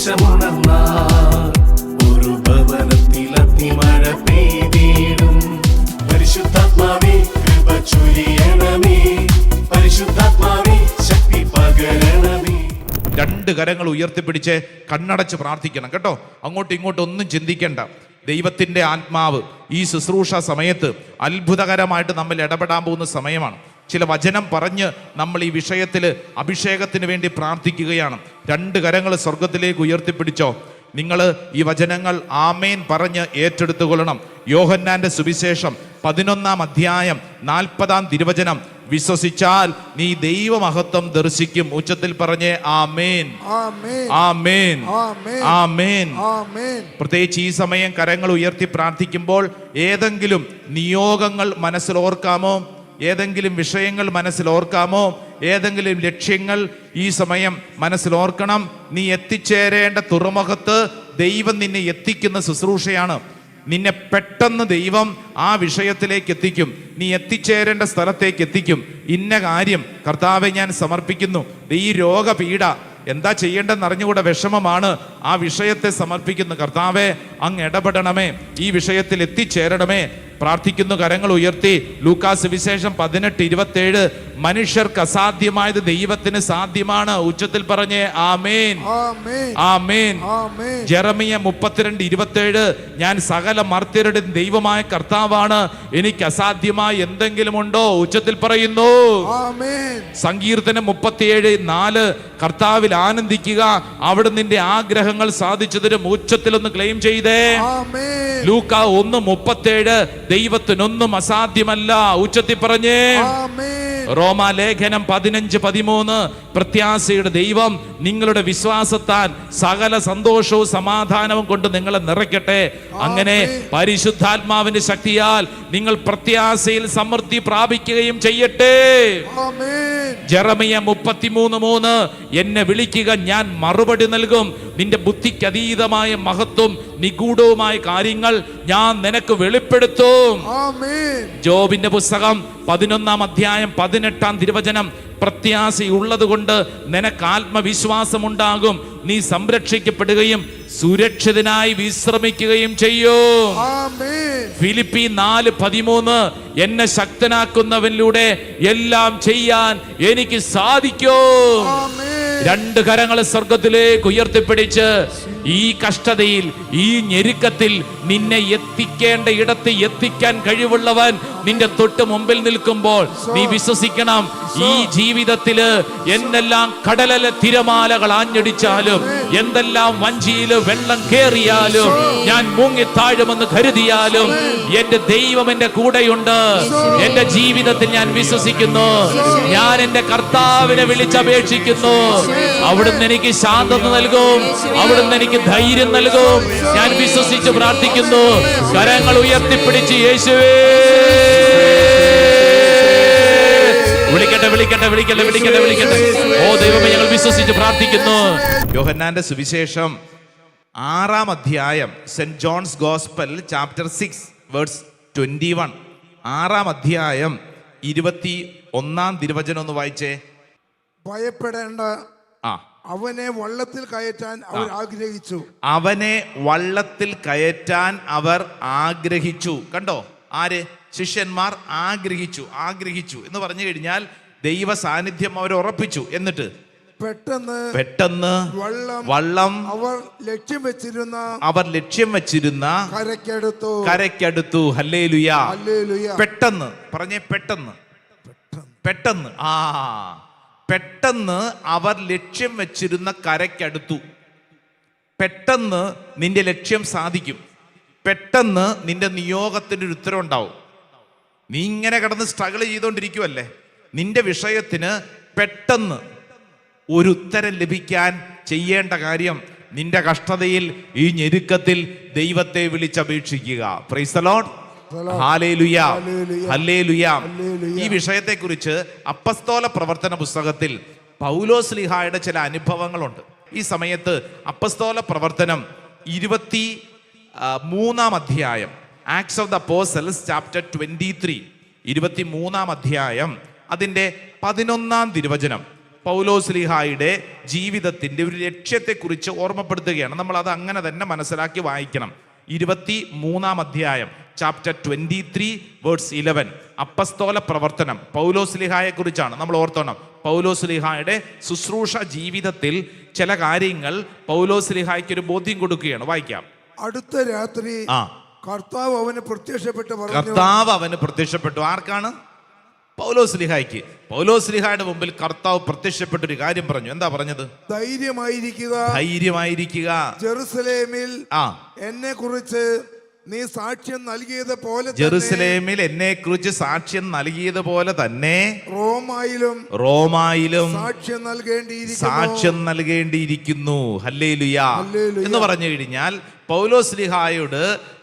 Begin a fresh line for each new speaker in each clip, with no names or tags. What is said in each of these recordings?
സന്ദേശമുണർന്നാൽ ഒരു ഭവനത്തിൽ അഗ്നിമഴ പെയ്തിടും. പരിശുദ്ധാത്മാവേ കൃപ ചൊരിയണമേ, പരിശുദ്ധാത്മാവേ ശക്തി പകരണമേ.
രണ്ട് കരങ്ങൾ ഉയർത്തിപ്പിടിച്ച് കണ്ണടച്ച് പ്രാർത്ഥിക്കണം കേട്ടോ. അങ്ങോട്ടും ഇങ്ങോട്ടും ഒന്നും ചിന്തിക്കേണ്ട. ദൈവത്തിൻ്റെ ആത്മാവ് ഈ ശുശ്രൂഷ സമയത്ത് അത്ഭുതകരമായിട്ട് നമ്മൾ ഇടപെടാൻ പോകുന്ന സമയമാണ്. ചില വചനം പറഞ്ഞ് നമ്മൾ ഈ വിഷയത്തിൽ അഭിഷേകത്തിന് വേണ്ടി പ്രാർത്ഥിക്കുകയാണ്. രണ്ട് കരങ്ങൾ സ്വർഗത്തിലേക്ക് ഉയർത്തിപ്പിടിച്ചോ. നിങ്ങൾ ഈ വചനങ്ങൾ ആമേൻ പറഞ്ഞ് ഏറ്റെടുത്തുകൊള്ളണം. യോഹന്നാന്റെ സുവിശേഷം 11-ാം അധ്യായം 40-ാം തിരുവചനം, വിശ്വസിച്ചാൽ നീ ദൈവമഹത്വം ദർശിക്കും. ഉച്ചത്തിൽ പറഞ്ഞേ ആമേൻ, ആമേൻ, ആമേൻ. പ്രത്യേകിച്ച് ഈ സമയം കരങ്ങൾ ഉയർത്തി പ്രാർത്ഥിക്കുമ്പോൾ ഏതെങ്കിലും നിയോഗങ്ങൾ മനസ്സിലോർക്കാമോ? ഏതെങ്കിലും വിഷയങ്ങൾ മനസ്സിലോർക്കാമോ? ഏതെങ്കിലും ലക്ഷ്യങ്ങൾ ഈ സമയം മനസ്സിലോർക്കണം. നീ എത്തിച്ചേരേണ്ട തുറമുഖത്ത് ദൈവം നിന്നെ എത്തിക്കുന്ന ശുശ്രൂഷയാണ്. നിന്നെ പെട്ടെന്ന് ദൈവം ആ വിഷയത്തിലേക്ക് എത്തിക്കും. നീ എത്തിച്ചേരേണ്ട സ്ഥലത്തേക്ക് എത്തിക്കും. ഇന്ന കാര്യം കർത്താവെ ഞാൻ സമർപ്പിക്കുന്നു. ഈ രോഗപീഡ എന്താ ചെയ്യേണ്ടെന്ന് അറിഞ്ഞുകൂടെ വിഷമമാണ്. ആ വിഷയത്തെ സമർപ്പിക്കുന്നു. കർത്താവെ അങ്ങ് ഇടപെടണമേ, ഈ വിഷയത്തിൽ എത്തിച്ചേരണമേ. പ്രാർത്ഥിക്കുന്നു. കരങ്ങൾ ഉയർത്തി. ലൂക്കാസ് വിശേഷം 18:27, മനുഷ്യർക്ക് അസാധ്യമായത് ദൈവത്തിന് സാധ്യമാണ്. ഉച്ചത്തിൽ പറഞ്ഞേ ആമേൻ, ആമേൻ. ജെറമിയ 32:27, ഞാൻ സകല മർത്യരുടെ ദൈവമായ കർത്താവാണ്, എനിക്ക് അസാധ്യമായി എന്തെങ്കിലും ഉണ്ടോ? ഉച്ചത്തിൽ പറയുന്നു. സങ്കീർത്തനം 37:4, കർത്താവിൽ ആനന്ദിക്കുക, അവിടെ നിന്റെ ആഗ്രഹങ്ങൾ സാധിച്ചതിന് ഉച്ചത്തിലൊന്ന് ക്ലെയിം ചെയ്തേ. ലൂക്ക 1:37, ദൈവത്തിനൊന്നും അസാധ്യമല്ല. ഉച്ചത്തിൽ പറഞ്ഞേ. റോമാലേഖനം 15:13, പ്രത്യാശയുടെ ദൈവം നിങ്ങളുടെ വിശ്വാസത്താൽ സകല സന്തോഷവും സമാധാനവും കൊണ്ട് നിങ്ങളെ നിറയ്ക്കട്ടെ. അങ്ങനെ പരിശുദ്ധാത്മാവിന്റെ ശക്തിയാൽ നിങ്ങൾ പ്രത്യാശയിൽ സമൃദ്ധി പ്രാപിക്കുകയും ചെയ്യട്ടെ. ജെറമിയ 33:3, എന്നെ വിളിക്കുക, ഞാൻ മറുപടി നൽകും. നിന്റെ ബുദ്ധിക്ക് അതീതമായ മഹത്വം നിഗൂഢവുമായ കാര്യങ്ങൾ ഞാൻ നിനക്ക് വെളിപ്പെടുത്തും. ജോബിന്റെ പുസ്തകം 11-ാം അധ്യായം 18-ാം തിരുവചനം, പ്രത്യാശയുള്ളത് കൊണ്ട് നിനക്ക് ആത്മവിശ്വാസമുണ്ടാകും, നീ സംരക്ഷിക്കപ്പെടുകയും സുരക്ഷിതനായി വിശ്രമിക്കുകയും ചെയ്യൂ. ഫിലിപ്പി 4:13, എന്നെ ശക്തനാക്കുന്നവനിലൂടെ എല്ലാം ചെയ്യാൻ എനിക്ക് സാധിക്കും. രണ്ട് കരങ്ങൾ സ്വർഗത്തിലേക്ക് ഉയർത്തിപ്പിടിച്ച് ഈ കഷ്ടതയിൽ, ഈ ഞെരുക്കത്തിൽ നിന്നെ എത്തിക്കേണ്ട ഇടത്ത് എത്തിക്കാൻ കഴിവുള്ളവൻ നിന്റെ തൊട്ട് മുമ്പിൽ നിൽക്കുമ്പോൾ നീ വിശ്വസിക്കണം, ഈ ജീവിതത്തില് എന്തെല്ലാം കടലിലെ തിരമാലകൾ ആഞ്ഞടിച്ചാലും, എന്തെല്ലാം വഞ്ചിയില് വെള്ളം കേറിയാലും, ഞാൻ മുങ്ങിത്താഴുമെന്ന് കരുതിയാലും, എന്റെ ദൈവം എന്റെ കൂടെയുണ്ട്. എന്റെ ജീവിതത്തിൽ ഞാൻ വിശ്വസിക്കുന്നു. ഞാൻ എന്റെ കർത്താവിനെ വിളിച്ചപേക്ഷിക്കുന്നു. അവിടുന്ന് എനിക്ക് ശാന്തത നൽകും, അവിടുന്ന് എനിക്ക് ധൈര്യം നൽകും. ഞാൻ വിശ്വസിച്ച് പ്രാർത്ഥിക്കുന്നു. കരങ്ങൾ ഉയർത്തിപ്പിടിച്ച് യേശുവേ വിളിക്കട്ടെ, വിളിക്കട്ടെ, വിളിക്കട്ടെ, വിളിക്കട്ടെ, വിളിക്കട്ടെ. ഓ ദൈവമേ, ഞങ്ങൾ വിശ്വസിച്ച് പ്രാർത്ഥിക്കുന്നു. യോഹന്നാന്റെ സുവിശേഷം 6-ാം അധ്യായം, സെന്റ് ജോൺസ് ഗോസ്പൽ ചാപ്റ്റർ 6:21, 6-ാം അധ്യായം 21-ാം തിരുവചനം ഒന്ന് വായിച്ചേ.
ഭയപ്പെടേണ്ട, അവനെ വള്ളത്തിൽ കയറ്റാൻ അവർ ആഗ്രഹിച്ചു.
അവനെ വള്ളത്തിൽ കയറ്റാൻ അവർ ആഗ്രഹിച്ചു. കണ്ടോ? ആര്? ശിഷ്യന്മാർ ആഗ്രഹിച്ചു. ആഗ്രഹിച്ചു എന്ന് പറഞ്ഞു കഴിഞ്ഞാൽ ദൈവ സാന്നിധ്യം അവർ ഉറപ്പിച്ചു. എന്നിട്ട് പെട്ടെന്ന് വള്ളം അവർ ലക്ഷ്യം വെച്ചിരുന്ന കരയ്ക്കടുത്തു. ഹല്ലേലൂയ. പെട്ടെന്ന് പറഞ്ഞേ, പെട്ടെന്ന്, പെട്ടെന്ന്. പെട്ടെന്ന് അവർ ലക്ഷ്യം വെച്ചിരുന്ന കരയ്ക്കടുത്തു. പെട്ടെന്ന് നിന്റെ ലക്ഷ്യം സാധിക്കും. പെട്ടെന്ന് നിന്റെ നിയോഗത്തിന് ഒരു ഉത്തരം ഉണ്ടാവും. നീ ഇങ്ങനെ കിടന്ന് സ്ട്രഗിൾ ചെയ്തുകൊണ്ടിരിക്കുവല്ലേ, നിന്റെ വിഷയത്തിന് പെട്ടെന്ന് ഒരു ഉത്തരം ലഭിക്കാൻ ചെയ്യേണ്ട കാര്യം, നിന്റെ കഷ്ടതയിൽ, ഈ ഞെരുക്കത്തിൽ ദൈവത്തെ വിളിച്ചപേക്ഷിക്കുക. Praise the Lord. Hallelujah, hallelujah. ഈ വിഷയത്തെക്കുറിച്ച് അപ്പസ്തോല പ്രവർത്തന പുസ്തകത്തിൽ പൗലോസ്ലീഹായുടെ ചില അനുഭവങ്ങളുണ്ട്. ഈ സമയത്ത് അപ്പസ്തോല പ്രവർത്തനം 23-ാം അധ്യായം, acts of the Apostles chapter 23, 23-ാം അധ്യായം, അതിൻ്റെ 11-ാം തിരുവചനം, പൗലോസ്ലീഹായുടെ ജീവിതത്തിന്റെ ഒരു ലക്ഷ്യത്തെക്കുറിച്ച് ഓർമ്മപ്പെടുത്തുകയാണ്. നമ്മൾ അത് അങ്ങനെ തന്നെ മനസ്സിലാക്കി വായിക്കണം. 23-ാം അധ്യായം ചാപ്റ്റർ 23 വേഴ്സ് 11 അപ്പസ്തോല പ്രവർത്തനം പൗലോസ്ലീഹായെ കുറിച്ചാണ്. നമ്മൾ ഓർത്തോണം, പൗലോസ്ലീഹായുടെ ശുശ്രൂഷ ജീവിതത്തിൽ ചില കാര്യങ്ങൾ പൗലോസ്ലീഹായ്ക്ക് ഒരു ബോധ്യം കൊടുക്കുകയാണ്. വായിക്കാം.
അടുത്ത രാത്രി കർത്താവ് അവന് പ്രത്യക്ഷപ്പെട്ടു. ആർക്കാണ്?
പൗലോസ്ലീഹായ്ക്ക്. പൗലോസ്ലീഹായുടെ മുമ്പിൽ കർത്താവ് പ്രത്യക്ഷപ്പെട്ട ഒരു കാര്യം പറഞ്ഞു. എന്താ പറഞ്ഞത്?
ധൈര്യമായിരിക്കുക, ജെറുസലേമിൽ എന്നെ കുറിച്ച് നീ സാക്ഷ്യം നൽകിയതുപോലെ തന്നെ റോമായിലും സാക്ഷ്യം നൽകേണ്ടിയിരിക്കുന്നു. ഹല്ലേലൂയ എന്ന് പറഞ്ഞു കഴിഞ്ഞാൽ പൗലോസ്ലീഹായോട്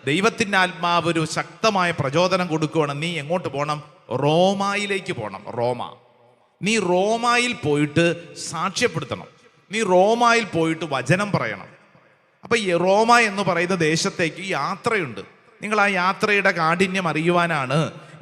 ദൈവത്തിന്റെ ആത്മാവ് ഒരു ശക്തമായ പ്രചോദനം കൊടുക്കുകയാണ്. നീ എങ്ങോട്ട് പോകണം? റോമായിലേക്ക് പോകണം. നീ റോമായിൽ പോയിട്ട് സാക്ഷ്യപ്പെടുത്തണം. നീ റോമായിൽ പോയിട്ട് വചനം പറയണം. അപ്പൊ ഈ റോമ എന്ന് പറയുന്ന ദേശത്തേക്ക് യാത്രയുണ്ട്. നിങ്ങൾ ആ യാത്രയുടെ കാഠിന്യം അറിയുവാനാണ്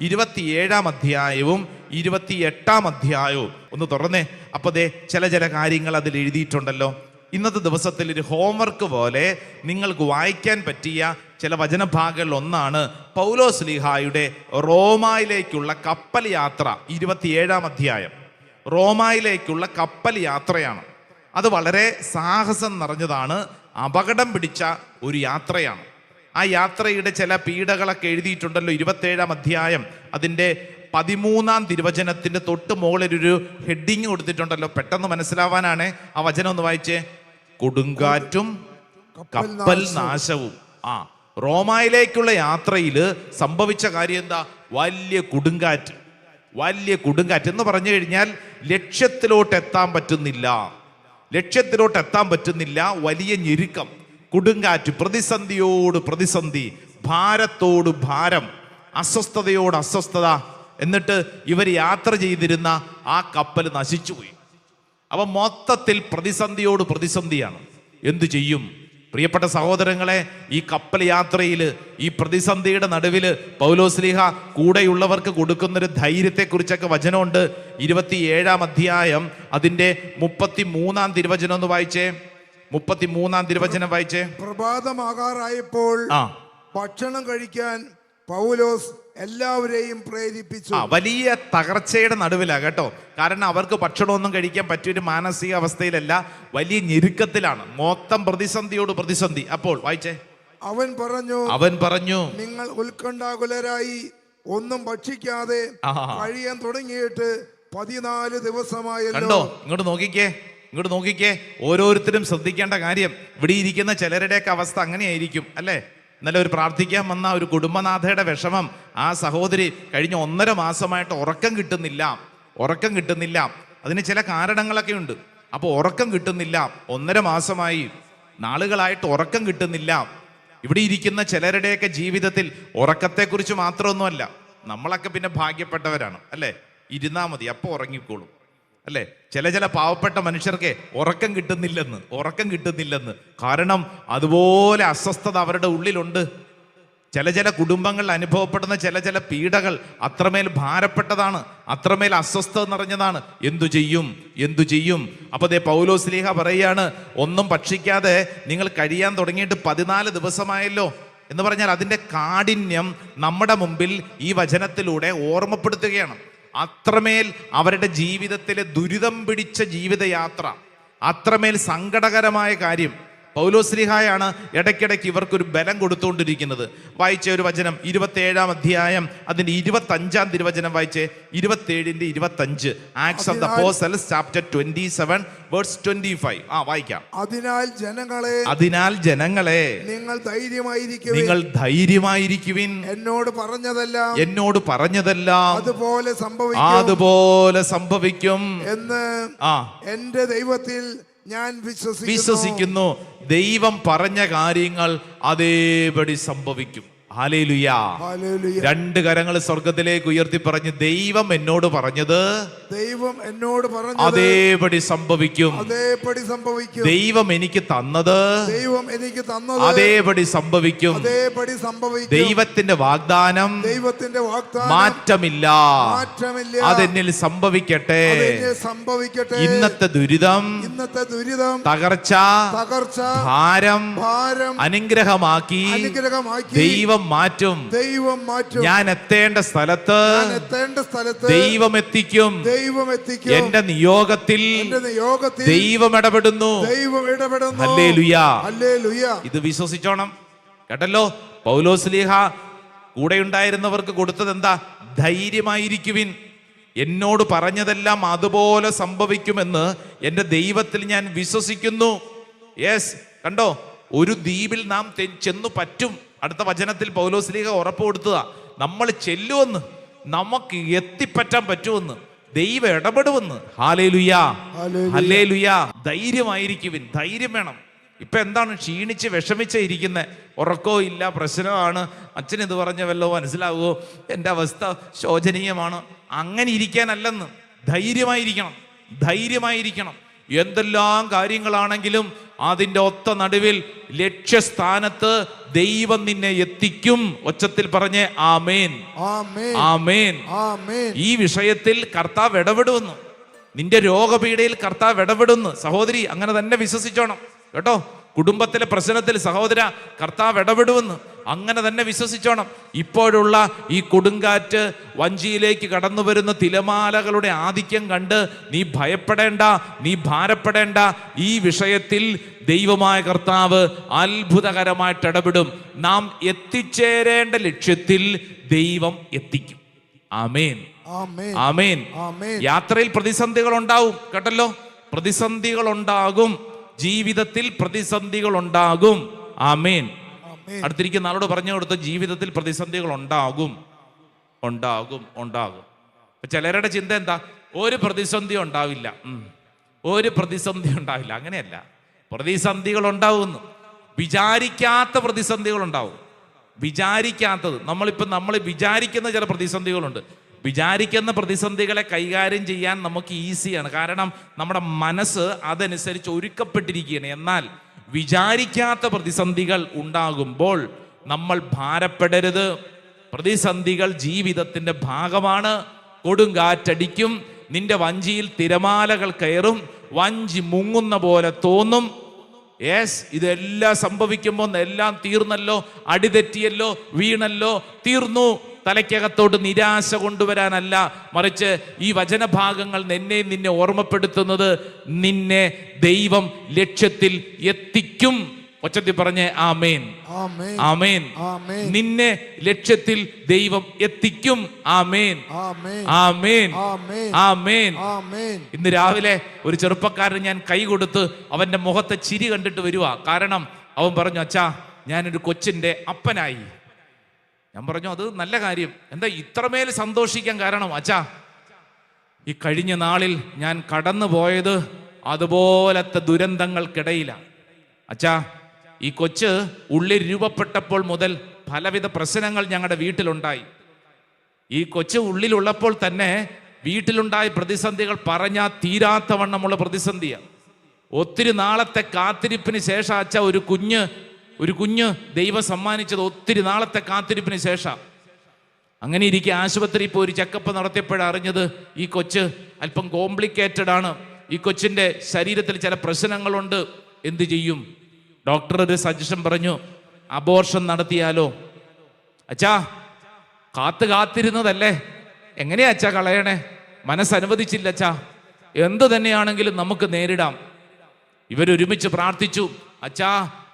27-ാം അധ്യായവും 28-ാം അധ്യായവും ഒന്ന് തുറന്നേ. അപ്പൊ ചില കാര്യങ്ങൾ അതിൽ എഴുതിയിട്ടുണ്ടല്ലോ. ഇന്നത്തെ ദിവസത്തിൽ ഒരു ഹോംവർക്ക് പോലെ നിങ്ങൾക്ക് വായിക്കാൻ പറ്റിയ ചില വചനഭാഗങ്ങളിൽ ഒന്നാണ് പൗലോസ്ലീഹായുടെ റോമായിലേക്കുള്ള കപ്പൽ യാത്ര. 27-ാം അധ്യായം റോമായിലേക്കുള്ള കപ്പൽ യാത്രയാണ്. അത് വളരെ സാഹസം നിറഞ്ഞതാണ്, അപകടം പിടിച്ച ഒരു യാത്രയാണ്. ആ യാത്രയുടെ ചില പീഡകളൊക്കെ എഴുതിയിട്ടുണ്ടല്ലോ. 27-ാം അധ്യായം അതിൻ്റെ 13-ാം തിരുവചനത്തിന്റെ തൊട്ട് മുകളിലൊരു ഹെഡിങ് കൊടുത്തിട്ടുണ്ടല്ലോ. പെട്ടെന്ന് മനസ്സിലാവാനാണ് ആ വചനം ഒന്ന് വായിച്ചേ. കൊടുങ്കാറ്റും കപ്പൽ നാശവും. റോമായിലേക്കുള്ള യാത്രയിൽ സംഭവിച്ച കാര്യം എന്താ? വലിയ കൊടുങ്കാറ്റ് എന്ന് പറഞ്ഞു കഴിഞ്ഞാൽ ലക്ഷ്യത്തിലോട്ട് എത്താൻ പറ്റുന്നില്ല. വലിയ ഞെരുക്കം, കൊടുങ്കാറ്റ്, പ്രതിസന്ധിയോട് പ്രതിസന്ധി, ഭാരത്തോട് ഭാരം, അസ്വസ്ഥതയോട് അസ്വസ്ഥത. എന്നിട്ട് ഇവർ യാത്ര ചെയ്തിരുന്ന ആ കപ്പൽ നശിച്ചുപോയി. അപ്പൊ മൊത്തത്തിൽ പ്രതിസന്ധിയോട് പ്രതിസന്ധിയാണ്. എന്തു ചെയ്യും? പ്രിയപ്പെട്ട സഹോദരങ്ങളെ, ഈ കപ്പൽ യാത്രയിൽ ഈ പ്രതിസന്ധിയുടെ നടുവിൽ പൗലോസ്ലീഹ കൂടെയുള്ളവർക്ക് കൊടുക്കുന്നൊരു ധൈര്യത്തെക്കുറിച്ചൊക്കെ വചനമുണ്ട്. 27-ാം അധ്യായം അതിൻ്റെ 33-ാം തിരുവചനം ഒന്ന് വായിച്ചേ. 33-ാം തിരുവചനം വായിച്ചേ. പ്രഭാതമാകാറായപ്പോൾ ഭക്ഷണം കഴിക്കാൻ പൗലോസ് എല്ലാവരെയും പ്രേരിപ്പിച്ചു.
വലിയ തകർച്ചയുടെ നടുവിലാണ് കേട്ടോ. കാരണം അവർക്ക് ഭക്ഷണമൊന്നും കഴിക്കാൻ പറ്റിയൊരു മാനസിക അവസ്ഥയിലല്ല, വലിയ ഞെരുക്കത്തിലാണ്. മൊത്തം പ്രതിസന്ധിയോട് പ്രതിസന്ധി. അപ്പോൾ വായിച്ചേ.
അവൻ പറഞ്ഞു നിങ്ങൾ ഉത്കണ്ഠാകുലരായി ഒന്നും ഭക്ഷിക്കാതെ കഴിയാൻ തുടങ്ങിയിട്ട് 14 ദിവസമായല്ലോ.
കണ്ടോ? ഇങ്ങോട്ട് നോക്കിക്കേ. ഓരോരുത്തരും ശ്രദ്ധിക്കേണ്ട കാര്യം, ഇവിടെ ഇരിക്കുന്ന ചിലരുടെയൊക്കെ അവസ്ഥ അങ്ങനെയായിരിക്കും അല്ലേ? ഇന്നലെ ഒരു പ്രാർത്ഥിക്കാൻ വന്ന ഒരു കുടുംബനാഥയുടെ വിഷമം. ആ സഹോദരി കഴിഞ്ഞ 1.5 മാസമായിട്ട് ഉറക്കം കിട്ടുന്നില്ല. അതിന് ചില കാരണങ്ങളൊക്കെ ഉണ്ട്. അപ്പോൾ ഉറക്കം കിട്ടുന്നില്ല, 1.5 മാസമായി, നാളുകളായിട്ട് ഉറക്കം കിട്ടുന്നില്ല. ഇവിടെ ഇരിക്കുന്ന ചിലരുടെയൊക്കെ ജീവിതത്തിൽ ഉറക്കത്തെക്കുറിച്ച് മാത്രമൊന്നുമല്ല. നമ്മളൊക്കെ പിന്നെ ഭാഗ്യപ്പെട്ടവരാണ് അല്ലേ? ഇരുന്നാ മതി, അപ്പോൾ ഉറങ്ങിക്കോളും അല്ലേ? ചില പാവപ്പെട്ട മനുഷ്യർക്ക് ഉറക്കം കിട്ടുന്നില്ലെന്ന്. കാരണം അതുപോലെ അസ്വസ്ഥത അവരുടെ ഉള്ളിലുണ്ട്. ചില കുടുംബങ്ങളിൽ അനുഭവപ്പെടുന്ന ചില പീഡകൾ അത്രമേൽ ഭാരപ്പെട്ടതാണ്, അത്രമേൽ അസ്വസ്ഥത നിറഞ്ഞതാണ്. എന്തു ചെയ്യും? അപ്പൊ പൗലോസ്ലീഹ പറയാണ്, ഒന്നും ഭക്ഷിക്കാതെ നിങ്ങൾ കഴിയാൻ തുടങ്ങിയിട്ട് 14 ദിവസമായല്ലോ എന്ന് പറഞ്ഞാൽ അതിൻ്റെ കാഠിന്യം നമ്മുടെ മുമ്പിൽ ഈ വചനത്തിലൂടെ ഓർമ്മപ്പെടുത്തുകയാണ്. അത്രമേൽ അവരുടെ ജീവിതത്തിലെ ദുരിതം പിടിച്ച ജീവിതയാത്ര, അത്രമേൽ സങ്കടകരമായ കാര്യം. പൗലോസ്ലീഹായാണ് ഇടയ്ക്കിടയ്ക്ക് ഇവർക്കൊരു ബലം കൊടുത്തുകൊണ്ടിരിക്കുന്നത്. വായിച്ച ഒരു വചനം 27-ാം അധ്യായം അതിന്റെ 25-ാം തിരുവചനം വായിച്ചേ. 27-ന്റെ 25 Acts of the Apostles chapter 27 verse 25. വായിക്കാം. അതിനാൽ ജനങ്ങളെ നിങ്ങൾ ധൈര്യമായിരിക്കുവിൻ. എന്നോട് പറഞ്ഞതെല്ലാം അതുപോലെ സംഭവിക്കും എന്ന്
എന്റെ ദൈവത്തിൽ ഞാൻ വിശ്വസിക്കുന്നു.
ദൈവം പറഞ്ഞ കാര്യങ്ങൾ അതേപടി സംഭവിക്കും. ഹല്ലേലൂയ.
ഹല്ലേലൂയ.
രണ്ട് കരങ്ങൾ സ്വർഗത്തിലേക്ക് ഉയർത്തി പറഞ്ഞ്, ദൈവം എന്നോട് പറഞ്ഞത്
ദൈവം എന്നോട് പറഞ്ഞത്
അതേപടി സംഭവിക്കും.
അതേപടി സംഭവിക്കും.
ദൈവം എനിക്ക് തന്നത്
ദൈവം എനിക്ക് തന്നത്
അതേപടി സംഭവിക്കും.
അതേപടി സംഭവിക്കും.
ദൈവത്തിന്റെ വാഗ്ദാനം
ദൈവത്തിന്റെ വാഗ്ദാനം
മാറ്റമില്ല.
മാറ്റമില്ല.
അതെന്നിൽ സംഭവിക്കട്ടെ.
അതെന്നിൽ സംഭവിക്കട്ടെ.
ഇന്നത്തെ ദുരിതം,
ഇന്നത്തെ ദുരിതം,
തകർച്ച, ഭാരം അനുഗ്രഹമാക്കി ദൈവം മാറ്റും.
ദൈവം മാറ്റും.
ഞാൻ എത്തേണ്ട സ്ഥലത്ത് ദൈവം എത്തിക്കും. എന്റെ നിയോഗത്തിൽ ദൈവം ഇടപെടുന്നു. ഹല്ലേലൂയ. ഇത് വിശ്വസിച്ചോണം കേട്ടല്ലോ. പൗലോസ്ലീഹ കൂടെ ഉണ്ടായിരുന്നവർക്ക് കൊടുത്തത് എന്താ? ധൈര്യമായിരിക്കുവിൻ, എന്നോട് പറഞ്ഞതെല്ലാം അതുപോലെ സംഭവിക്കുമെന്ന് എൻ്റെ ദൈവത്തിൽ ഞാൻ വിശ്വസിക്കുന്നു. യെസ്, കണ്ടോ, ഒരു ദ്വീപിൽ നാം ചെന്നു പറ്റും. അടുത്ത വചനത്തിൽ പൗലോസ്ലീഹ ഉറപ്പ് കൊടുത്തതാ, നമ്മൾ ചെല്ലുമെന്ന്, നമുക്ക് എത്തിപ്പറ്റാൻ പറ്റുമെന്ന്, ദൈവം ഇടപെടുമെന്ന്. Hallelujah, hallelujah. ധൈര്യമായിരിക്കുവിൻ, ധൈര്യം വേണം. ഇപ്പൊ എന്താണ് ക്ഷീണിച്ച് വിഷമിച്ച് ഇരിക്കുന്നത്? ഉറക്കവും ഇല്ല, പ്രശ്നമാണ്. അച്ഛൻ ഇത് പറഞ്ഞ വല്ലോ മനസ്സിലാവുമോ? എൻ്റെ അവസ്ഥ ശോചനീയമാണ്. അങ്ങനെ ഇരിക്കാനല്ലെന്ന്. ധൈര്യമായിരിക്കണം, ധൈര്യമായിരിക്കണം. എന്തെല്ലാം കാര്യങ്ങളാണെങ്കിലും അതിൻ്റെ ഒത്ത നടുവിൽ ലക്ഷ്യസ്ഥാനത്ത് ദൈവം നിന്നെ എത്തിക്കും. ഒച്ചത്തിൽ പറഞ്ഞേ ആമേൻ, ആമേൻ. ഈ വിഷയത്തിൽ കർത്താവ് ഇടപെടുന്നു. നിന്റെ രോഗപീഠയിൽ കർത്താവ് ഇടപെടുന്നു. സഹോദരി, അങ്ങനെ തന്നെ വിശ്വസിച്ചോണം കേട്ടോ. കുടുംബത്തിലെ പ്രശ്നത്തിൽ സഹോദര, കർത്താവ് ഇടപെടുമെന്ന് അങ്ങനെ തന്നെ വിശ്വസിച്ചോണം. ഇപ്പോഴുള്ള ഈ കൊടുങ്കാറ്റ്, വഞ്ചിയിലേക്ക് കടന്നു വരുന്ന തിരമാലകളുടെ ആധിക്യം കണ്ട് നീ ഭയപ്പെടേണ്ട, നീ ഭാരപ്പെടേണ്ട. ഈ വിഷയത്തിൽ ദൈവമായ കർത്താവ് അത്ഭുതകരമായിട്ട് ഇടപെടും. നാം എത്തിച്ചേരേണ്ട ലക്ഷ്യത്തിൽ ദൈവം എത്തിക്കും. ആമേൻ, ആമേൻ. യാത്രയിൽ പ്രതിസന്ധികൾ ഉണ്ടാവും കേട്ടല്ലോ. പ്രതിസന്ധികൾ ഉണ്ടാകും, ജീവിതത്തിൽ പ്രതിസന്ധികൾ ഉണ്ടാകും. ആമേൻ. അടുത്തിരിക്കുന്ന ആളോട് പറഞ്ഞു കൊടുത്ത, ജീവിതത്തിൽ പ്രതിസന്ധികൾ ഉണ്ടാകും, ഉണ്ടാകും, ഉണ്ടാകും. ചിലരുടെ ചിന്ത എന്താ? ഒരു പ്രതിസന്ധി ഉണ്ടാവില്ല, ഒരു പ്രതിസന്ധി ഉണ്ടാവില്ല. അങ്ങനെയല്ല, പ്രതിസന്ധികൾ ഉണ്ടാവുമെന്ന്. വിചാരിക്കാത്ത പ്രതിസന്ധികൾ ഉണ്ടാവും. വിചാരിക്കാത്തത്, നമ്മൾ വിചാരിക്കുന്ന ചില പ്രതിസന്ധികളുണ്ട്. വിചാരിക്കുന്ന പ്രതിസന്ധികളെ കൈകാര്യം ചെയ്യാൻ നമുക്ക് ഈസിയാണ്, കാരണം നമ്മുടെ മനസ്സ് അതനുസരിച്ച് ഒരുക്കപ്പെട്ടിരിക്കുകയാണ്. എന്നാൽ വിചാരിക്കാത്ത പ്രതിസന്ധികൾ ഉണ്ടാകുമ്പോൾ നമ്മൾ ഭാരപ്പെടരുത്. പ്രതിസന്ധികൾ ജീവിതത്തിൻ്റെ ഭാഗമാണ്. കൊടുങ്കാറ്റടിക്കും, നിന്റെ വഞ്ചിയിൽ തിരമാലകൾ കയറും, വഞ്ചി മുങ്ങുന്ന പോലെ തോന്നും. യെസ്, ഇതെല്ലാം സംഭവിക്കുമ്പോൾ എല്ലാം തീർന്നല്ലോ, അടിതെറ്റിയല്ലോ, വീണല്ലോ, തീർന്നു. തലയ്ക്കകത്തോട്ട് നിരാശ കൊണ്ടുവരാനല്ല, മറിച്ച് ഈ വചനഭാഗങ്ങൾ നിന്നെ ഓർമ്മപ്പെടുത്തുന്നത്, നിന്നെ ദൈവം ലക്ഷ്യത്തിൽ എത്തിക്കും. ഒച്ചത്തിൽ പറഞ്ഞേ ആമേൻ, ആമേൻ. നിന്നെ ലക്ഷ്യത്തിൽ ദൈവം എത്തിക്കും. ആമേൻ, ആമേൻ, ആമേൻ. ഇന്ന് രാവിലെ ഒരു ചെറുപ്പക്കാരൻ ഞാൻ കൈ കൊടുത്ത് അവന്റെ മുഖത്തെ ചിരി കണ്ടിട്ട് വരുവാ. കാരണം അവൻ പറഞ്ഞു, അച്ഛാ, ഞാനൊരു കൊച്ചിന്റെ അപ്പനായി. ഞാൻ പറഞ്ഞു, അത് നല്ല കാര്യം. എന്താ ഇത്രമേൽ സന്തോഷിക്കാൻ കാരണം? അച്ഛാ, ഈ കഴിഞ്ഞ നാളിൽ ഞാൻ കടന്നു പോയത് അതുപോലത്തെ ദുരന്തങ്ങൾക്കിടയിലാണ്. അച്ഛാ, ഈ കൊച്ച് ഉള്ളിൽ രൂപപ്പെട്ടപ്പോൾ മുതൽ പലവിധ പ്രശ്നങ്ങൾ ഞങ്ങളുടെ വീട്ടിലുണ്ടായി. ഈ കൊച്ച് ഉള്ളിലുള്ളപ്പോൾ തന്നെ വീട്ടിലുണ്ടായ പ്രതിസന്ധികൾ പറഞ്ഞാൽ തീരാത്തവണ്ണമുള്ള പ്രതിസന്ധിയാണ്. ഒത്തിരി നാളത്തെ കാത്തിരിപ്പിന് ശേഷം അച്ഛ ഒരു കുഞ്ഞ് ദൈവം സമ്മാനിച്ചത്. ഒത്തിരി നാളത്തെ കാത്തിരിപ്പിന് ശേഷം. അങ്ങനെ ഇരിക്കെ ആശുപത്രിയിൽ പോയി ഒരു ചെക്കപ്പ് നടത്തിയപ്പോഴാണ് അറിഞ്ഞത് ഈ കൊച്ച് അല്പം കോംപ്ലിക്കേറ്റഡ് ആണ്. ഈ കൊച്ചിൻ്റെ ശരീരത്തിൽ ചില പ്രശ്നങ്ങളുണ്ട്. എന്ത് ചെയ്യും? ഡോക്ടർ ഒരു സജഷൻ പറഞ്ഞു, അബോർഷൻ നടത്തിയാലോ. അച്ഛാ, കാത്തിരുന്നതല്ലേ, എങ്ങനെയാ അച്ഛാ കളയണേ? മനസ്സനുവദിച്ചില്ല അച്ഛാ. എന്തു തന്നെയാണെങ്കിലും നമുക്ക് നേരിടാം. ഇവരൊരുമിച്ച് പ്രാർത്ഥിച്ചു. അച്ഛാ,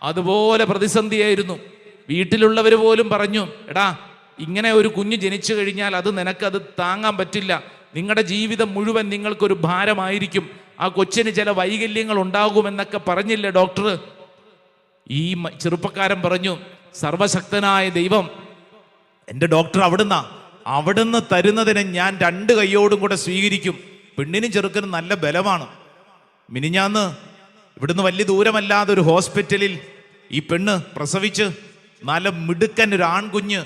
അതുപോലെ പ്രതിസന്ധിയായിരുന്നു. വീട്ടിലുള്ളവർ പോലും പറഞ്ഞു, എടാ, ഇങ്ങനെ ഒരു കുഞ്ഞ് ജനിച്ചു കഴിഞ്ഞാൽ നിനക്കത് താങ്ങാൻ പറ്റില്ല. നിങ്ങളുടെ ജീവിതം മുഴുവൻ നിങ്ങൾക്കൊരു ഭാരമായിരിക്കും. ആ കൊച്ചിന് ചില വൈകല്യങ്ങൾ ഉണ്ടാകുമെന്നൊക്കെ പറഞ്ഞില്ലേ ഡോക്ടർ? ഈ ചെറുപ്പക്കാരൻ പറഞ്ഞു, സർവശക്തനായ ദൈവം എൻ്റെ ഡോക്ടർ അവിടുന്ന് തരുന്നതിനെ ഞാൻ 2 കൈയോടും കൂടെ സ്വീകരിക്കും. പെണ്ണിനും ചെറുക്കനും നല്ല ബലമാണ്. മിനിഞ്ഞാന്ന് ഇവിടുന്ന് വലിയ ദൂരമല്ലാതെ ഒരു ഹോസ്പിറ്റലിൽ ഈ പെണ്ണ് പ്രസവിച്ച് നല്ല മിടുക്കൻ ഒരു ആൺകുഞ്ഞ്.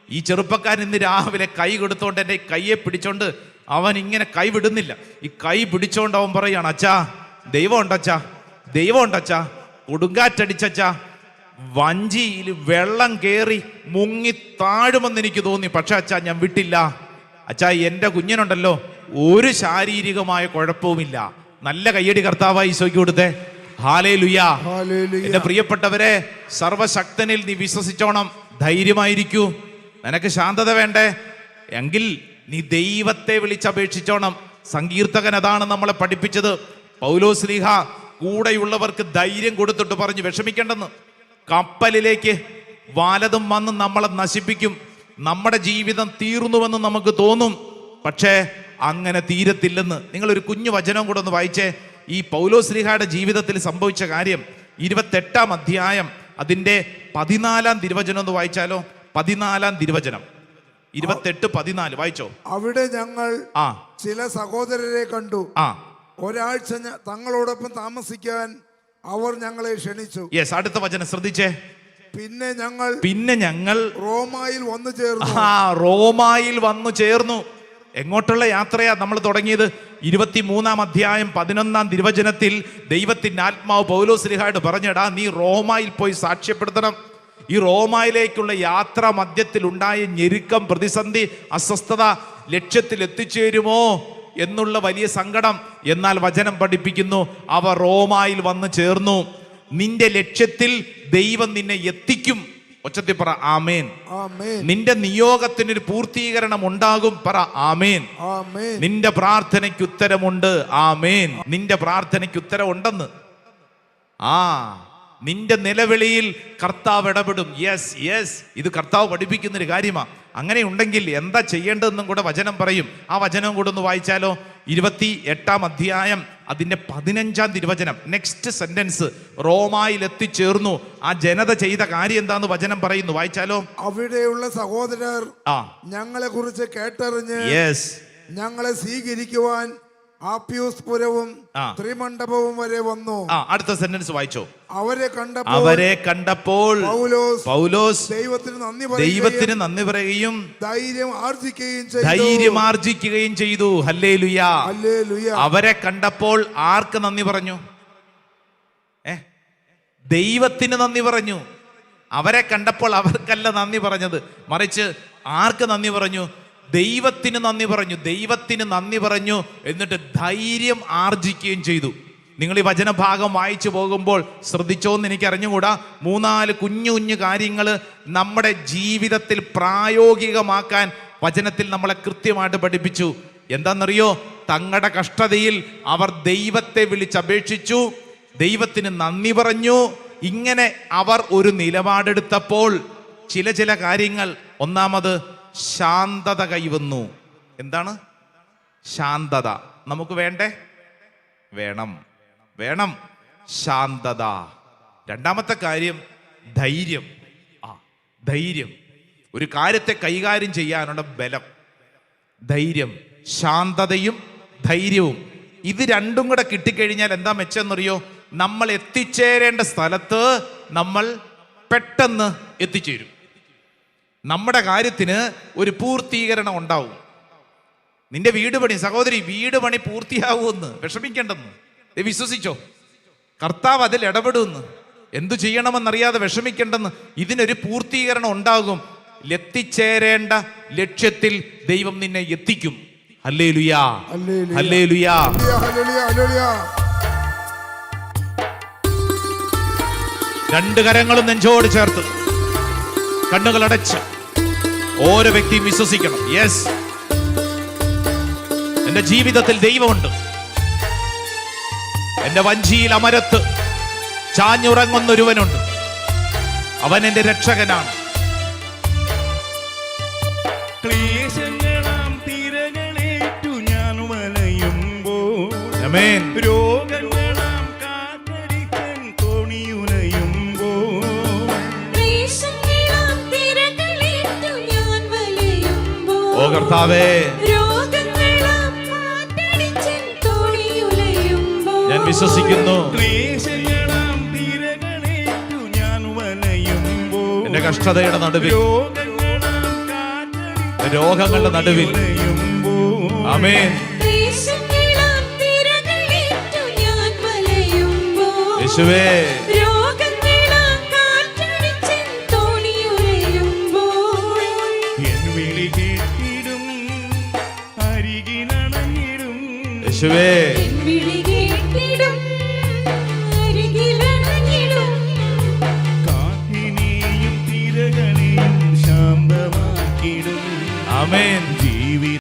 ഈ ചെറുപ്പക്കാരൻ ഇന്ന് രാവിലെ കൈ കൊടുത്തോണ്ട് എൻ്റെ കൈയെ പിടിച്ചോണ്ട് അവൻ ഇങ്ങനെ കൈ വിടുന്നില്ല. ഈ കൈ പിടിച്ചോണ്ട് അവൻ പറയാണ്, അച്ഛാ ദൈവം ഉണ്ടച്ചാ, ദൈവം ഉണ്ടച്ചാ, കൊടുങ്കാറ്റടിച്ചച്ചാ, വഞ്ചിയിൽ വെള്ളം കയറി മുങ്ങി താഴുമെന്ന് എനിക്ക് തോന്നി. പക്ഷെ അച്ഛാ ഞാൻ വിട്ടില്ല. അച്ഛാ എൻ്റെ കുഞ്ഞിനുണ്ടല്ലോ ഒരു ശാരീരികമായ കുഴപ്പവുമില്ല. നല്ല കയ്യടി കർത്താവായി ഈശോയ്ക്ക് കൊടുത്തേ. ഹല്ലേലൂയ. എന്റെ പ്രിയപ്പെട്ടവരെ, സർവശക്തനിൽ നീ വിശ്വസിച്ചോണം. ധൈര്യമായിരിക്കൂ. നിനക്ക് ശാന്തത വേണ്ടേ എങ്കിൽ നീ ദൈവത്തെ വിളിച്ചപേക്ഷിച്ചോണം. സങ്കീർത്തകൻ അതാണ് നമ്മളെ പഠിപ്പിച്ചത്. പൗലോസ്ലീഹ കൂടെയുള്ളവർക്ക് ധൈര്യം കൊടുത്തിട്ട് പറഞ്ഞു, വിഷമിക്കേണ്ടെന്ന്. കപ്പലിലേക്ക് വലതും വന്ന് നമ്മളെ നശിപ്പിക്കും, നമ്മുടെ ജീവിതം തീർന്നുവെന്ന് നമുക്ക് തോന്നും, പക്ഷേ അങ്ങനെ തീരത്തില്ലെന്ന്. നിങ്ങളൊരു കുഞ്ഞു വചനം കൂടെ ഒന്ന് വായിച്ചേ. ഈ പൗലോസ്ലീഹയുടെ ജീവിതത്തിൽ സംഭവിച്ച കാര്യം 28-ാം അധ്യായം അതിൻ്റെ 14-ാം തിരുവചനം ഒന്ന് വായിച്ചാലോ? 14-ാം തിരുവചനം 28-14 വായിച്ചോ.
അവിടെ ഞങ്ങൾ ചില സഹോദരരെ കണ്ടു. ഒരാഴ്ച തങ്ങളോടൊപ്പം താമസിക്കാൻ അവർ ഞങ്ങളെ ക്ഷണിച്ചു.
യെസ്, അടുത്ത വചനം ശ്രദ്ധിച്ചേ.
പിന്നെ ഞങ്ങൾ റോമായിൽ വന്നു ചേർന്നു.
റോമായിൽ വന്നു ചേർന്നു. എങ്ങോട്ടുള്ള യാത്രയാ നമ്മൾ തുടങ്ങിയത്? 23-ാം അധ്യായം 11-ാം തിരുവചനത്തിൽ ദൈവത്തിന്റെ ആത്മാവ് പൗലോസ്ലീഹായോട് പറഞ്ഞടാ, നീ റോമായിൽ പോയി സാക്ഷ്യപ്പെടുത്തണം. ഈ റോമായിലേക്കുള്ള യാത്ര മധ്യത്തിൽ ഉണ്ടായ ഞെരുക്കം, പ്രതിസന്ധി, അസ്വസ്ഥത ലക്ഷ്യത്തിൽ എത്തിച്ചേരുമോ എന്നുള്ള വലിയ സങ്കടം. എന്നാൽ വചനം പഠിപ്പിക്കുന്നു, അവ റോമായിൽ വന്ന് ചേർന്നു. നിന്റെ ലക്ഷ്യത്തിൽ ദൈവം നിന്നെ എത്തിക്കും. ഒച്ചത്തിൽ പറ ആമേൻ. നിന്റെ നിയോഗത്തിനൊരു പൂർത്തീകരണം ഉണ്ടാകും. പറ ആമേൻ. നിന്റെ പ്രാർത്ഥനയ്ക്ക് ഉത്തരമുണ്ട്. ആമേൻ. നിന്റെ പ്രാർത്ഥനയ്ക്ക് ഉത്തരമുണ്ടെന്ന്. നിന്റെ നിലവിളിയിൽ കർത്താവ് ഇടപെടും. യെസ് യെസ്, ഇത് കർത്താവ് പഠിപ്പിക്കുന്നൊരു കാര്യമാണ്. അങ്ങനെ ഉണ്ടെങ്കിൽ എന്താ ചെയ്യേണ്ടതെന്നും കൂടെ വചനം പറയും. ആ വചനം കൂടെ ഒന്ന് വായിച്ചാലോ? 28-ാം അധ്യായം അതിൻ്റെ 15-ാം തിരുവചനം. നെക്സ്റ്റ് സെന്റൻസ്, റോമായിൽ എത്തിച്ചേർന്നു. ആ ജനത ചെയ്ത കാര്യം എന്താന്ന് വചനം പറയുന്നു. വായിച്ചാലോ?
അവിടെയുള്ള സഹോദരർ ഞങ്ങളെ കുറിച്ച് കേട്ടറിഞ്ഞ് ഞങ്ങളെ സ്വീകരിക്കുവാൻ ആപ്യൂസ്പുരവും ത്രിമണ്ഡപവും വരെ വന്നു.
അടുത്ത സെന്റൻസ് വായിച്ചോ.
അവരെ കണ്ടപ്പോൾ
പൗലോസ് ദൈവത്തിന് നന്ദി പറയുകയും ധൈര്യം ആർജിക്കുകയും ചെയ്തു. ഹല്ലേലൂയ. അവരെ കണ്ടപ്പോൾ ആർക്ക് നന്ദി പറഞ്ഞു? ദൈവത്തിന് നന്ദി പറഞ്ഞു. അവരെ കണ്ടപ്പോൾ അവർക്കല്ല നന്ദി പറഞ്ഞത്, മറിച്ച് ആർക്ക് നന്ദി പറഞ്ഞു? ദൈവത്തിന് നന്ദി പറഞ്ഞു. ദൈവത്തിന് നന്ദി പറഞ്ഞു, എന്നിട്ട് ധൈര്യം ആർജിക്കുകയും ചെയ്തു. നിങ്ങൾ ഈ വചനഭാഗം വായിച്ചു പോകുമ്പോൾ ശ്രദ്ധിച്ചോന്ന് എനിക്ക് അറിഞ്ഞുകൂടാ, 3-4 കുഞ്ഞു കുഞ്ഞു കാര്യങ്ങൾ നമ്മുടെ ജീവിതത്തിൽ പ്രായോഗികമാക്കാൻ വചനത്തിൽ നമ്മളെ കൃത്യമായിട്ട് പഠിപ്പിച്ചു. എന്താണെന്നറിയോ? തങ്ങളുടെ കഷ്ടതയിൽ അവർ ദൈവത്തെ വിളിച്ചപേക്ഷിച്ചു, ദൈവത്തിന് നന്ദി പറഞ്ഞു. ഇങ്ങനെ അവർ ഒരു നിലപാടെടുത്തപ്പോൾ ചില കാര്യങ്ങൾ, ഒന്നാമത് ശാന്തത കൈവന്നു. എന്താണ് ശാന്തത? നമുക്ക് വേണ്ടേ? വേണം വേണം ശാന്തത. രണ്ടാമത്തെ കാര്യം ധൈര്യം. ധൈര്യം, ഒരു കാര്യത്തെ കൈകാര്യം ചെയ്യാനുള്ള ബലം. ധൈര്യം, ശാന്തതയും ധൈര്യവും, ഇത് രണ്ടും കൂടെ കിട്ടിക്കഴിഞ്ഞാൽ എന്താ മെച്ചെന്നറിയോ? നമ്മൾ എത്തിച്ചേരേണ്ട സ്ഥലത്ത് നമ്മൾ പെട്ടെന്ന് എത്തിച്ചേരും. നമ്മുടെ കാര്യത്തിന് ഒരു പൂർത്തീകരണം ഉണ്ടാവും. നിന്റെ വീട് പണി, സഹോദരി, വീട് പണി പൂർത്തിയാവുമെന്ന് വിഷമിക്കേണ്ടെന്ന് വിശ്വസിച്ചോ. കർത്താവ് അതിൽ ഇടപെടുമെന്ന്. എന്തു ചെയ്യണമെന്നറിയാതെ വിഷമിക്കേണ്ടെന്ന്. ഇതിനൊരു പൂർത്തീകരണം ഉണ്ടാകും. എത്തിച്ചേരേണ്ട ലക്ഷ്യത്തിൽ ദൈവം നിന്നെ എത്തിക്കും. ഹല്ലേലൂയാ, ഹല്ലേലൂയാ. രണ്ട് കരങ്ങളും നെഞ്ചോട് ചേർത്ത് കണ്ണുകൾ അടച്ച് ഓരോ വ്യക്തിയും വിശ്വസിക്കണം. യെസ്, എന്റെ ജീവിതത്തിൽ ദൈവമുണ്ട്. എന്റെ വഞ്ചിയിൽ അമരത്ത് ചാഞ്ഞുറങ്ങുന്നൊരുവനുണ്ട്. അവൻ എന്റെ രക്ഷകനാണ്.
ക്ലേശങ്ങളാം തിരകളേറ്റു ഞാൻ വലയുമ്പോൾ,
ആമേൻ.
രോഗങ്ങളാം കാറ്റടിച്ചൻ തോണിയുലയുമ്പോൾ,
ക്ലേശങ്ങളാം തിരകളേറ്റു ഞാൻ വലയുമ്പോൾ,
ഓ കർത്താവേ,
രോഗങ്ങളാം കാറ്റടിച്ചൻ തോണിയുലയുമ്പോൾ,
ഞാൻ വിശ്വസിക്കുന്നു.
ക്ലേശങ്ങളാം തിരകളേറ്റു ഞാൻ വലയുമ്പോൾ,
എന്റെ
കഷ്ടതയുടെ നടുവിൽ,
രോഗങ്ങളുടെ നടുവിൽ
ആമേൻ.
ദേശങ്ങളാം തിരകളേറ്റു ഞാൻ വലയുമ്പോൾ,
യേശുവേ
രോഗങ്ങളാം കാറ്റടിച്ചെൻ തോണിയുലയുമ്പോൾ,
എൻ വിളി കേട്ടിടും അരികിലണഞ്ഞിടും
യേശുവേ
എൻ വിളി കേട്ടിടും അരികിലണഞ്ഞിടും,
കാറ്റിനെയും തിരകളെയും ശാന്തമാക്കിടും
ആമേൻ.
ജീവിത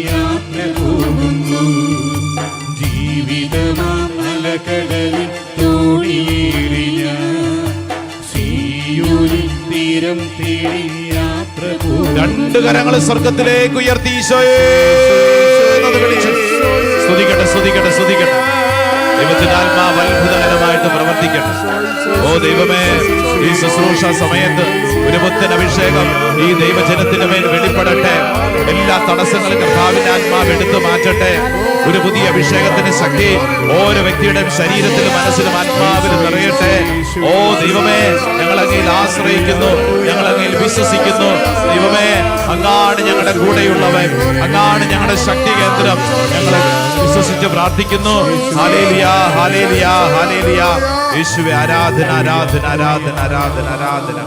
യാത്ര പോകുന്നു ജീവിതമാം അലകടലിൽ തോണിയേറി ഞാൻ സീയോനിൻ തീരം തേടി യാത്ര പോകുന്നു.
രണ്ട് കരങ്ങൾ സ്വർഗത്തിലേക്ക് ഉയർത്തി ഈശോയെ എന്ന് വിളിച്ച് സ്തുതിക്കട്ടെ, സ്തുതിക്കട്ടെ, സ്തുതിക്കട്ടെ. ദൈവത്തിന്റെ ആത്മാവ് അത്ഭുതകരമായിട്ട് പ്രവർത്തിക്കട്ടെ. ഓ ദൈവമേ, ഈ ശുശ്രൂഷ സമയത്ത് ഒരു പുത്തൻ അഭിഷേകം ഈ ദൈവജനത്തിന്റെ മേൽ വെളിപ്പെടട്ടെ. എല്ലാ തടസ്സങ്ങളും കർത്താവിന്റെ ആത്മാവ് എടുത്തു മാറ്റട്ടെ. ഒരു പുതിയ അഭിഷേകത്തിന് ശക്തി ഓരോ വ്യക്തിയുടെയും ശരീരത്തിലും മനസ്സിലും ആത്മാവിലും നിറയട്ടെ. ഓ ദൈവമേ, ഞങ്ങൾ അങ്ങയിൽ ആശ്രയിക്കുന്നു, ഞങ്ങൾ അങ്ങയിൽ വിശ്വസിക്കുന്നു. ദൈവമേ, അങ്ങാണ് ഞങ്ങളുടെ കൂടെയുള്ളവൻ, അങ്ങാണ് ഞങ്ങളുടെ ശക്തി കേന്ദ്രം. ഞങ്ങളെ വിശ്വസിച്ച് പ്രാർത്ഥിക്കുന്നു. Hallelujah, hallelujah, hallelujah. യേശുവേ, ആരാധന, ആരാധന, ആരാധന, ആരാധന, ആരാധന.